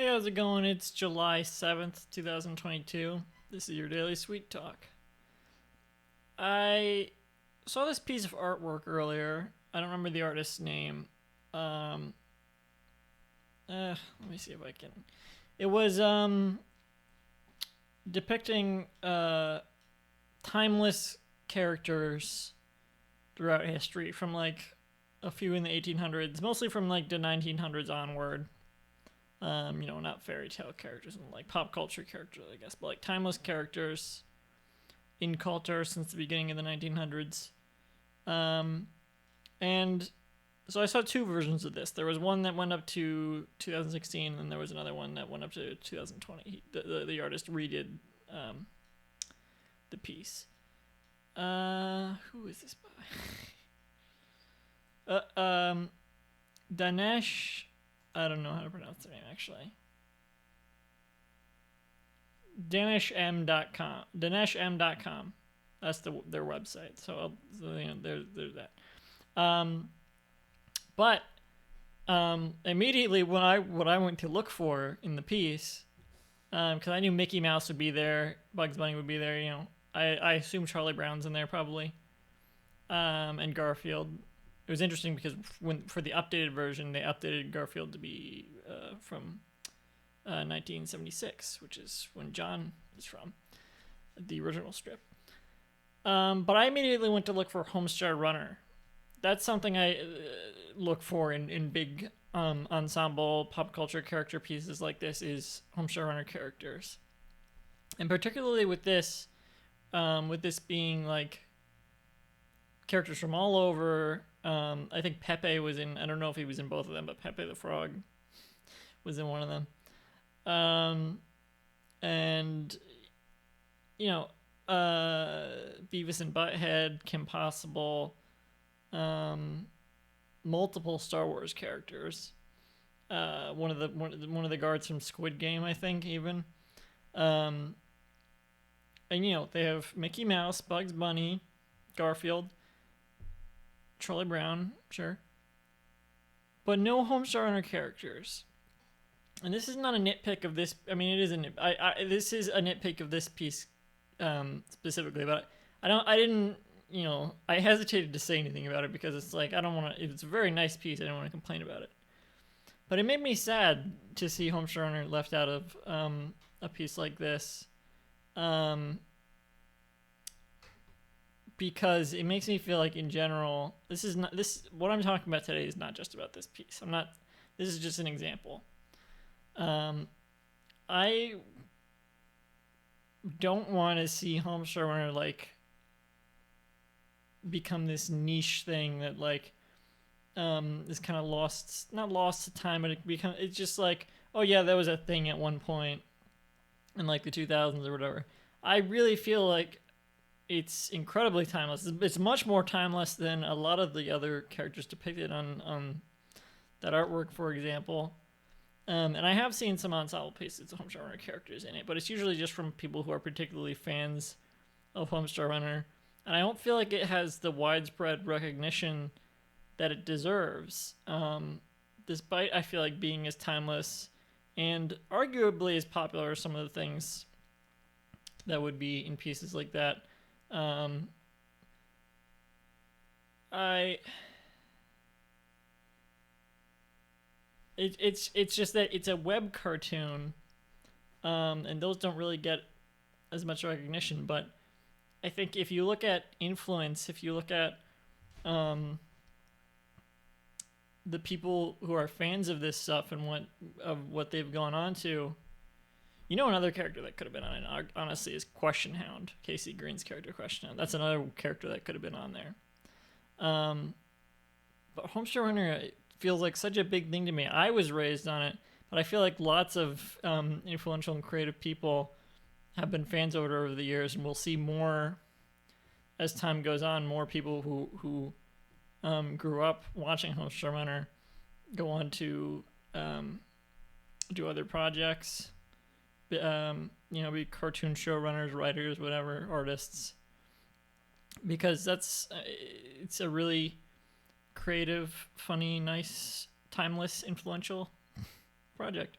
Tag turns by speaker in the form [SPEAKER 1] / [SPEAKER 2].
[SPEAKER 1] Hey, how's it going? It's July 7th, 2022. This is your Daily Sweet Talk. I saw this piece of artwork earlier. I don't remember the artist's name. Um, let me see if I can. It was depicting timeless characters throughout history from like a few in the 1800s, mostly from like the 1900s onward. Not fairy tale characters and like pop culture characters, I guess, but like timeless characters in culture since the beginning of the 1900s. And so I saw two versions of this. There was one that went up to 2016, and there was another one that went up to 2020. The artist redid the piece. Who is this by? Dinesh. I don't know how to pronounce their name, actually. DanishM.com. DanishM.com. That's their website. There's that. But immediately when I went to look for in the piece, because I knew Mickey Mouse would be there, Bugs Bunny would be there. I assume Charlie Brown's in there probably, and Garfield. It was interesting because for the updated version, they updated Garfield to be from 1976, which is when John is from, the original strip. But I immediately went to look for Homestar Runner. That's something I look for in big ensemble pop culture character pieces like this, is Homestar Runner characters. And particularly with this being like characters from all over. I think Pepe was in, I don't know if he was in both of them, but Pepe the Frog was in one of them. And, Beavis and Butthead, Kim Possible, multiple Star Wars characters. One of the guards from Squid Game, I think, even. And, they have Mickey Mouse, Bugs Bunny, Garfield, Charlie Brown, sure, but no Homestar Runner characters. And this is not a nitpick of this. I mean, it is this is a nitpick of this piece specifically, but I hesitated to say anything about it because it's like I don't want to. It's a very nice piece. I don't want to complain about it, but it made me sad to see Homestar Runner left out of a piece like this. Because it makes me feel like in general, what I'm talking about today is not just about this piece. This is just an example. I don't want to see Homestar Runner like become this niche thing that like is kind of not lost to time, but it's just like, oh yeah, that was a thing at one point in like the 2000s or whatever. I really feel like it's incredibly timeless. It's much more timeless than a lot of the other characters depicted on that artwork, for example. And I have seen some ensemble pieces of Homestar Runner characters in it, but it's usually just from people who are particularly fans of Homestar Runner. And I don't feel like it has the widespread recognition that it deserves, despite, I feel like, being as timeless and arguably as popular as some of the things that would be in pieces like that. It's just that it's a web cartoon, and those don't really get as much recognition. But I think if you look at influence, if you look at the people who are fans of this stuff and what they've gone on to. Another character that could have been on it, honestly, is Question Hound. Casey Green's character, Question Hound. That's another character that could have been on there. But Homestar Runner feels like such a big thing to me. I was raised on it, but I feel like lots of influential and creative people have been fans of it over the years, and we'll see more as time goes on. More people who grew up watching Homestar Runner go on to do other projects. Be cartoon showrunners, writers, whatever, artists, because it's a really creative, funny, nice, timeless, influential project.